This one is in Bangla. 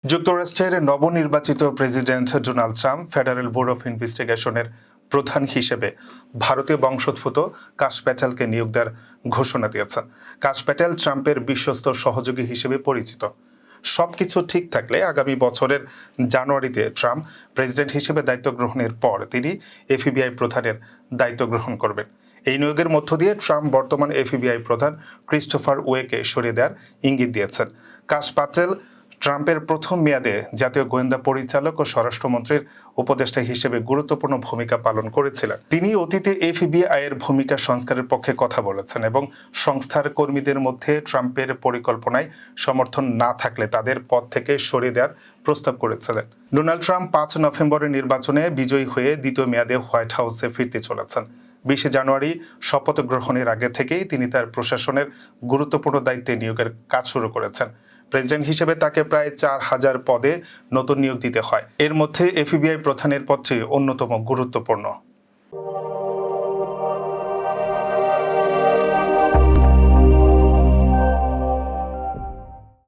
যুক্তরাষ্ট্রের নবনির্বাচিত president Donald Trump federal bureau of ইনভেস্টিগেশনের প্রধান হিসেবে ভারতীয় বংশোদ্ভূত কাশ প্যাটেলকে নিয়োগ দেওয়ার ঘোষণা দিয়েছেন। কাশ প্যাটেল ট্রাম্পের বিশ্বস্ত সহযোগী হিসেবে পরিচিত। সবকিছু ঠিক থাকলে আগামী বছরের জানুয়ারিতে ট্রাম্প প্রেসিডেন্ট হিসেবে দায়িত্ব গ্রহণের পর তিনি এফবিআই প্রধানের দায়িত্ব গ্রহণ করবেন। এই নিয়োগের মধ্য দিয়ে ট্রাম্প বর্তমান এফবিআই প্রধান ক্রিস্টোফার ওয়েকে সরিয়ে দেওয়ার ইঙ্গিত দিয়েছেন। কাশ প্যাটেল ট্রাম্পের প্রথম মেয়াদে জাতীয় গোয়েন্দা পরিচালক ও স্বরাষ্ট্রমন্ত্রীর উপদেষ্টা হিসেবে গুরুত্বপূর্ণ ভূমিকা পালন করেছিলেন। তিনি অতীতে এফবিআই এর ভূমিকা সংস্কারের পক্ষে কথা বলেছেন এবং সংস্থার কর্মীদের মধ্যে ট্রাম্পের পরিকল্পনায় সমর্থন না থাকলে তাদের পদ থেকে সরিয়ে দেওয়ার প্রস্তাব করেছিলেন। ডোনাল্ড ট্রাম্প 5 নভেম্বরের নির্বাচনে বিজয়ী হয়ে দ্বিতীয় মেয়াদে হোয়াইট হাউসে ফিরতে চলেছেন। 20 জানুয়ারি শপথ গ্রহণের আগে থেকেই তিনি তার প্রশাসনের গুরুত্বপূর্ণ দায়িত্বে নিয়োগের কাজ শুরু করেছেন। প্রেসিডেন্ট হিসেবে তাকে প্রায় 4000 পদে নতুন নিয়োগ দিতে হয়। এর মধ্যে এফবিআই প্রধানের পদটি অন্যতম গুরুত্বপূর্ণ।